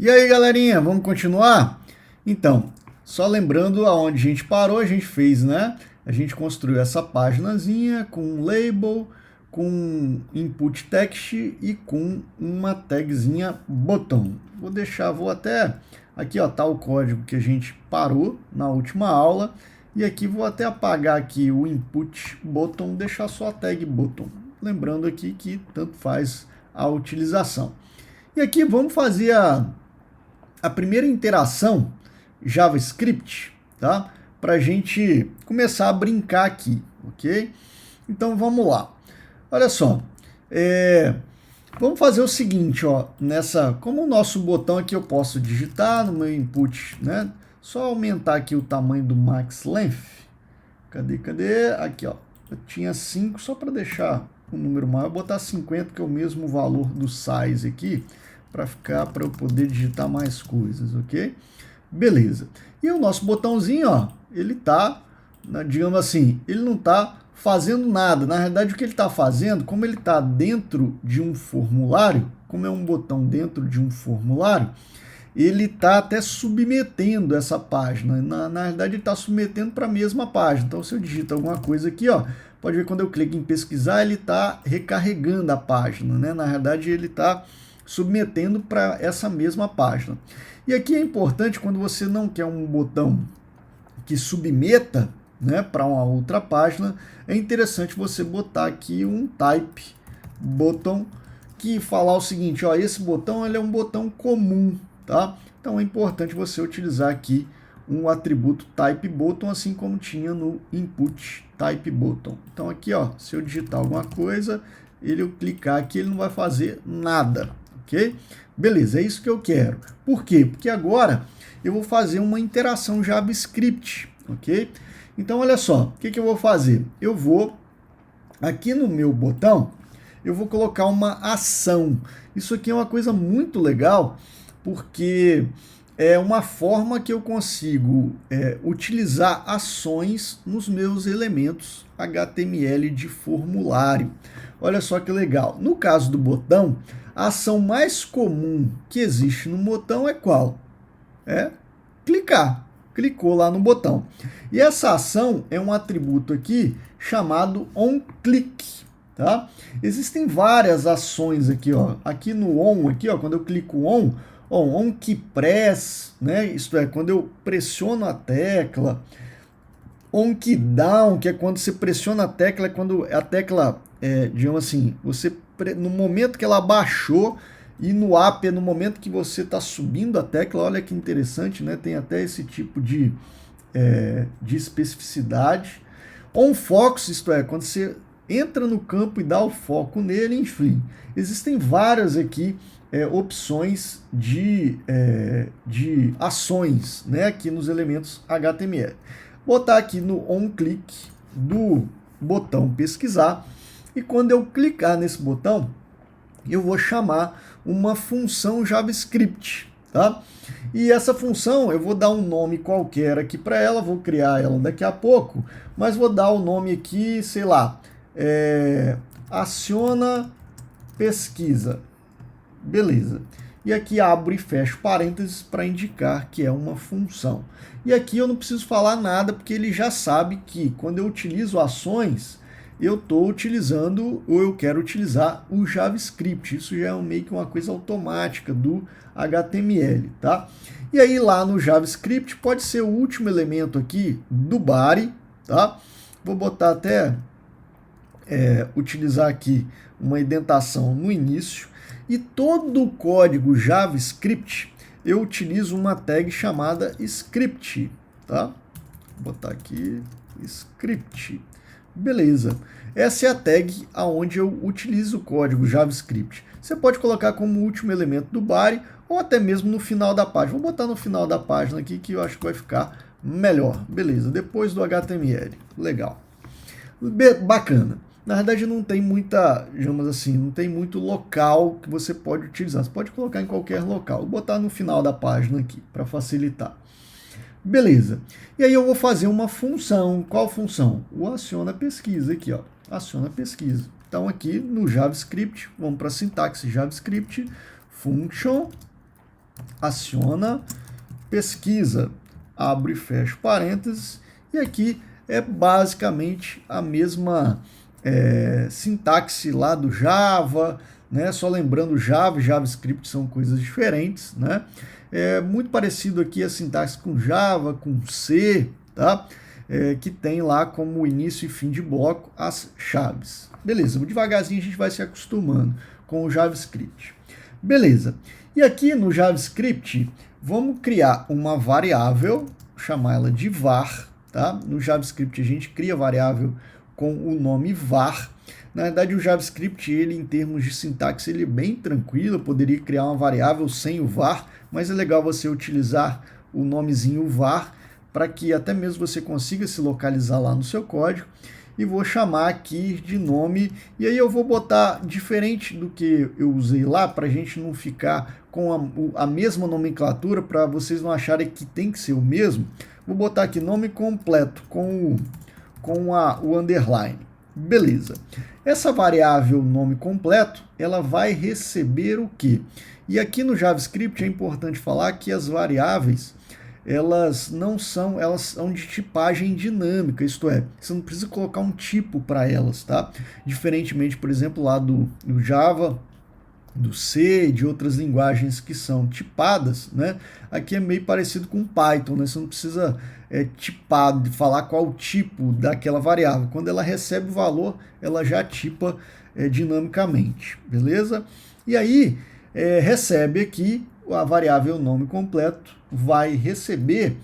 E aí, galerinha, vamos continuar? Então, só lembrando aonde a gente parou, a gente fez, né? A gente construiu essa paginazinha com um label, com input text e com uma tagzinha botão. Vou até aqui, ó, tá o código que a gente parou na última aula. E aqui vou até apagar aqui o input button, deixar só a tag button. Lembrando aqui que tanto faz a utilização. E aqui vamos fazer a primeira interação JavaScript, tá? Para a gente começar a brincar aqui, ok? Então vamos lá. Olha só, vamos fazer o seguinte, ó, como o nosso botão aqui eu posso digitar no meu input, né? Só aumentar aqui o tamanho do max length. Cadê? Aqui, ó. Eu tinha 5, só para deixar o número maior, vou botar 50, que é o mesmo valor do size aqui, para eu poder digitar mais coisas, ok? Beleza. E o nosso botãozinho, ó, ele tá, digamos assim, ele não tá fazendo nada. Na realidade, o que ele está fazendo, como ele está dentro de um formulário, como é um botão dentro de um formulário, ele está até submetendo essa página. Na realidade, ele está submetendo para a mesma página. Então, se eu digito alguma coisa aqui, ó, pode ver quando eu clico em pesquisar, ele está recarregando a página, né? Na realidade, ele está submetendo para essa mesma página. E aqui é importante, quando você não quer um botão que submeta, né, para uma outra página, é interessante você botar aqui um type button, que falar o seguinte, ó, esse botão ele é um botão comum, tá? Então é importante você utilizar aqui um atributo type button, assim como tinha no input type button. Então aqui, ó, se eu digitar alguma coisa, eu clicar aqui, ele não vai fazer nada, ok? Beleza, é isso que eu quero. Por quê? Porque agora eu vou fazer uma interação JavaScript, ok? Então, olha só, o que eu vou fazer? Eu vou, aqui no meu botão, eu vou colocar uma ação. Isso aqui é uma coisa muito legal, porque é uma forma que eu consigo utilizar ações nos meus elementos HTML de formulário. Olha só que legal. No caso do botão, a ação mais comum que existe no botão é qual? É clicar. Clicou lá no botão. E essa ação é um atributo aqui chamado onClick, tá? Existem várias ações aqui, ó. Aqui no on, aqui, ó, quando eu clico onKeyPress, né? Isto é, quando eu pressiono a tecla. OnKeyDown, que é quando você pressiona a tecla, é quando a tecla, digamos assim, no momento que ela baixou, e no up é no momento que você está subindo a tecla. Olha que interessante, né? Tem até esse tipo de especificidade. OnFocus, isto é, quando você entra no campo e dá o foco nele, enfim. Existem várias aqui opções de ações, né? Aqui nos elementos HTML. Botar aqui no onClick do botão pesquisar, e quando eu clicar nesse botão, eu vou chamar uma função JavaScript, tá? E essa função eu vou dar um nome qualquer aqui para ela, vou criar ela daqui a pouco, mas vou dar o nome aqui, sei lá, aciona pesquisa. Beleza. E aqui abro e fecho parênteses para indicar que é uma função. E aqui eu não preciso falar nada, porque ele já sabe que quando eu utilizo ações, eu estou utilizando, ou eu quero utilizar o JavaScript. Isso já é meio que uma coisa automática do HTML, tá? E aí lá no JavaScript pode ser o último elemento aqui do body, tá? Vou botar até, utilizar aqui uma indentação no início. E todo o código JavaScript eu utilizo uma tag chamada script, tá? Vou botar aqui script. Beleza. Essa é a tag aonde eu utilizo o código JavaScript. Você pode colocar como último elemento do body ou até mesmo no final da página. Vou botar no final da página aqui que eu acho que vai ficar melhor. Beleza. Depois do HTML. Legal. Bacana. Na verdade não tem muita, digamos assim, não tem muito local que você pode utilizar. Você pode colocar em qualquer local. Vou botar no final da página aqui para facilitar. Beleza. E aí eu vou fazer uma função. Qual função? O aciona pesquisa aqui, ó. Aciona pesquisa. Então aqui no JavaScript, vamos para a sintaxe JavaScript, function aciona, pesquisa, abre e fecha parênteses, e aqui é basicamente a mesma sintaxe lá do Java, né? Só lembrando, Java e JavaScript são coisas diferentes, né? É muito parecido aqui a sintaxe com Java, com C, tá? Que tem lá como início e fim de bloco as chaves. Beleza, devagarzinho a gente vai se acostumando com o JavaScript. Beleza, e aqui no JavaScript, vamos criar uma variável, chamar ela de var, tá? No JavaScript a gente cria variável com o nome var. Na verdade, o JavaScript, ele em termos de sintaxe, ele é bem tranquilo, eu poderia criar uma variável sem o var, mas é legal você utilizar o nomezinho var, para que até mesmo você consiga se localizar lá no seu código, e vou chamar aqui de nome, e aí eu vou botar diferente do que eu usei lá, para a gente não ficar com a mesma nomenclatura, para vocês não acharem que tem que ser o mesmo. Vou botar aqui nome completo, com o underline. Beleza. Essa variável nome completo, ela vai receber o quê? E aqui no JavaScript é importante falar que as variáveis, elas são de tipagem dinâmica, isto é, você não precisa colocar um tipo para elas, tá? Diferentemente, por exemplo, lá do Java, do C, de outras linguagens que são tipadas, né? Aqui é meio parecido com Python, né? Você não precisa tipar, de falar qual o tipo daquela variável. Quando ela recebe o valor, ela já tipa dinamicamente, beleza? E aí, recebe aqui a variável nome completo, vai receber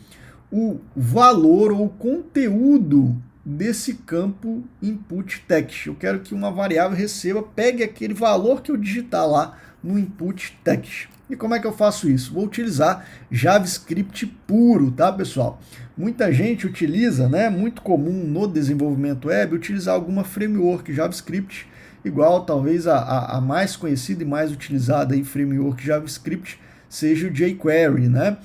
o valor ou conteúdo desse campo input text. Eu quero que uma variável receba, pegue aquele valor que eu digitar lá no input text. E como é que eu faço isso? Vou utilizar JavaScript puro, tá, pessoal? Muita gente utiliza, né, muito comum no desenvolvimento web, utilizar alguma framework JavaScript, igual talvez a mais conhecida e mais utilizada em framework JavaScript seja o jQuery, né?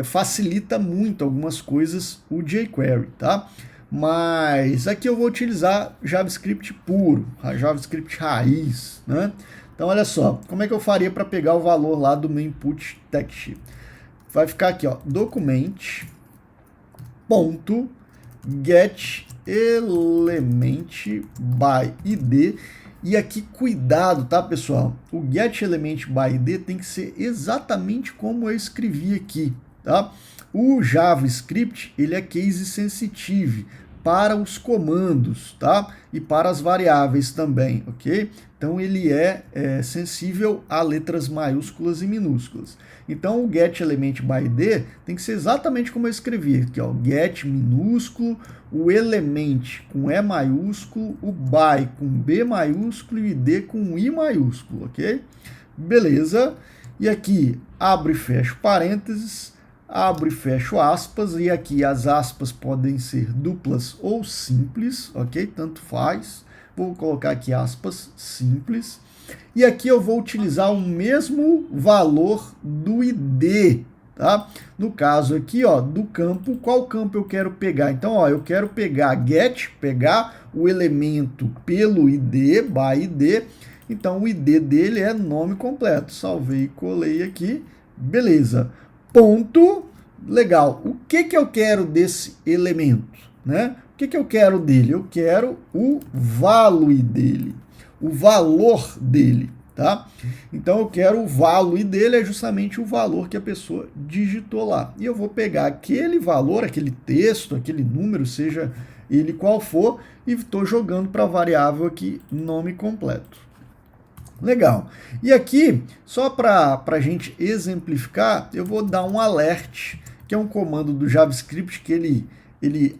Facilita muito algumas coisas o jQuery, tá? Mas aqui eu vou utilizar JavaScript puro, a JavaScript raiz, né? Então, olha só, como é que eu faria para pegar o valor lá do meu input text? Vai ficar aqui, ó, document.getElementById. E aqui, cuidado, tá, pessoal? O getElementById tem que ser exatamente como eu escrevi aqui, tá? O JavaScript, ele é case sensitive para os comandos, tá? E para as variáveis também, ok? Então, ele é sensível a letras maiúsculas e minúsculas. Então, o getElementById tem que ser exatamente como eu escrevi aqui, ó. Get minúsculo, o element com E maiúsculo, o by com B maiúsculo e o id com I maiúsculo, ok? Beleza. E aqui, abre e fecha parênteses, abro e fecho aspas, e aqui as aspas podem ser duplas ou simples, ok? Tanto faz. Vou colocar aqui aspas simples. E aqui eu vou utilizar o mesmo valor do ID, tá? No caso aqui, ó, do campo, qual campo eu quero pegar? Então, ó, eu quero pegar get, pegar o elemento pelo ID, by ID. Então, o ID dele é nome completo. Salvei e colei aqui. Beleza. Ponto. Legal. O que eu quero desse elemento, né? O que eu quero dele? Eu quero o value dele, o valor dele, tá? Então, eu quero o value dele, é justamente o valor que a pessoa digitou lá. E eu vou pegar aquele valor, aquele texto, aquele número, seja ele qual for, e estou jogando para a variável aqui, nome completo. Legal. E aqui, só para a gente exemplificar, eu vou dar um alert, que é um comando do JavaScript que ele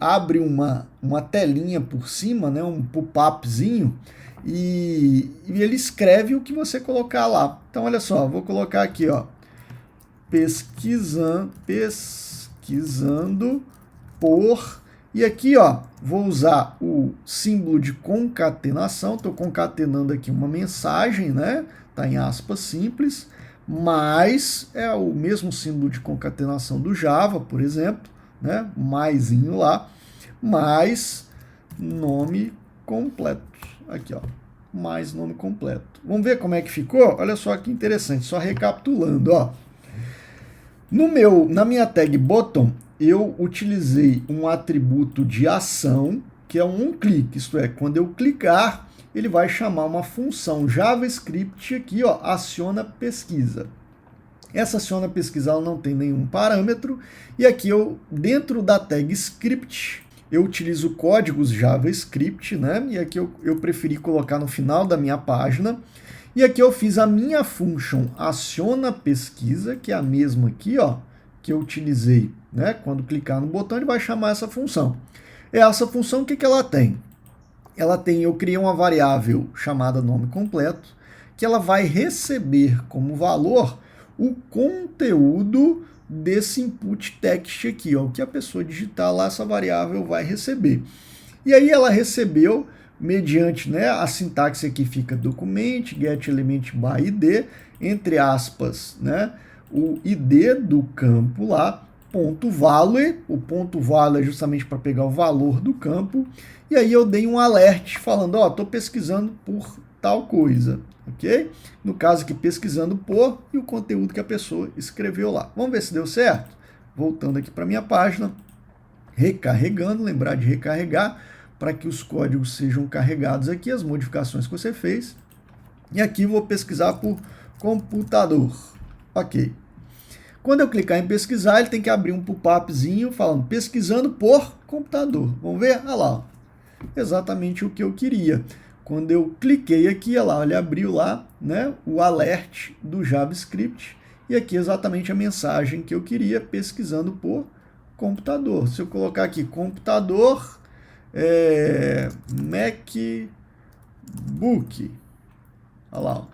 abre uma telinha por cima, né, um pop-upzinho, e ele escreve o que você colocar lá. Então, olha só, vou colocar aqui, ó, pesquisando por... E aqui, ó, vou usar o símbolo de concatenação, estou concatenando aqui uma mensagem, né? Está em aspas simples, mas é o mesmo símbolo de concatenação do Java, por exemplo, né? Maisinho lá, mais nome completo. Aqui, ó, mais nome completo. Vamos ver como é que ficou? Olha só que interessante, só recapitulando, ó. Na minha tag button, eu utilizei um atributo de ação, que é um clique, isto é, quando eu clicar, ele vai chamar uma função JavaScript aqui, ó, aciona pesquisa. Essa aciona pesquisa ela não tem nenhum parâmetro, e aqui dentro da tag script, eu utilizo códigos JavaScript, né? E aqui eu preferi colocar no final da minha página. E aqui eu fiz a minha function aciona pesquisa, que é a mesma aqui, ó, que eu utilizei, né? Quando clicar no botão, ele vai chamar essa função. Essa função, o que ela tem? Eu criei uma variável chamada nome completo, que ela vai receber como valor o conteúdo desse input text aqui, ó, o que a pessoa digitar lá, essa variável vai receber. E aí ela recebeu, mediante, né, a sintaxe aqui fica document, get element by id, entre aspas, né, o id do campo lá, ponto value, o ponto value é justamente para pegar o valor do campo, e aí eu dei um alert falando, ó, estou pesquisando por tal coisa, ok? No caso aqui, pesquisando por, e o conteúdo que a pessoa escreveu lá. Vamos ver se deu certo? Voltando aqui para minha página, recarregando, lembrar de recarregar, para que os códigos sejam carregados aqui, as modificações que você fez. E aqui vou pesquisar por computador. Ok. Quando eu clicar em pesquisar, ele tem que abrir um pop-upzinho falando pesquisando por computador. Vamos ver? Olha lá. Exatamente o que eu queria. Quando eu cliquei aqui, olha lá, ele abriu lá, né, o alert do JavaScript. E aqui exatamente a mensagem que eu queria, pesquisando por computador. Se eu colocar aqui computador, MacBook. Olha lá,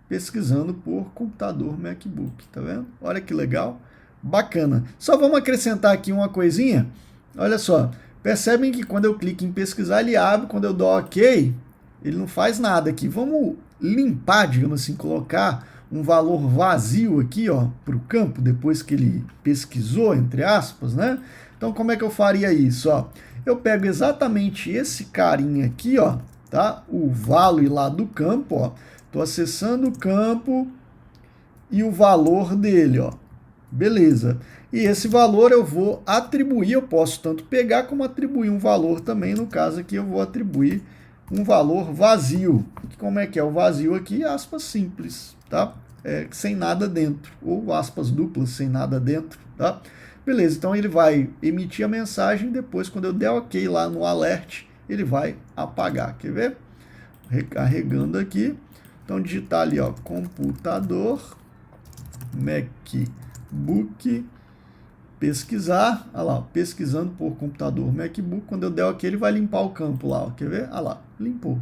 pesquisando por computador MacBook, tá vendo? Olha que legal, bacana. Só vamos acrescentar aqui uma coisinha. Olha só, percebem que quando eu clico em pesquisar, ele abre, quando eu dou OK, ele não faz nada aqui. Vamos limpar, digamos assim, colocar um valor vazio aqui, ó, para o campo, depois que ele pesquisou, entre aspas, né? Então, como é que eu faria isso, ó? Eu pego exatamente esse carinha aqui, ó, tá? O value lá do campo, ó. Estou acessando o campo e o valor dele, ó. Beleza. E esse valor eu vou atribuir, eu posso tanto pegar como atribuir um valor também. No caso aqui eu vou atribuir um valor vazio. Como é que é o vazio aqui? Aspas simples, tá? Sem nada dentro. Ou aspas duplas sem nada dentro, tá? Beleza, então ele vai emitir a mensagem, depois quando eu der OK lá no alert, ele vai apagar. Quer ver? Recarregando aqui. Então digitar ali, ó, computador, MacBook, pesquisar, olha lá, pesquisando por computador MacBook, quando eu der OK, ele vai limpar o campo lá, ó, quer ver? Olha lá, limpou.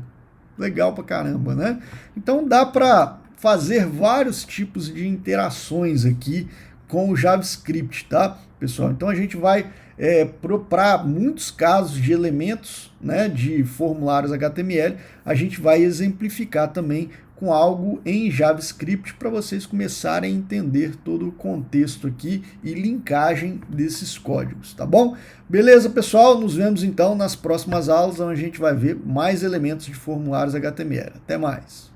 Legal pra caramba, né? Então dá para fazer vários tipos de interações aqui com o JavaScript, tá, pessoal? Então a gente vai, para muitos casos de elementos, né, de formulários HTML, a gente vai exemplificar também com algo em JavaScript para vocês começarem a entender todo o contexto aqui e linkagem desses códigos, tá bom? Beleza, pessoal? Nos vemos então nas próximas aulas, onde a gente vai ver mais elementos de formulários HTML. Até mais!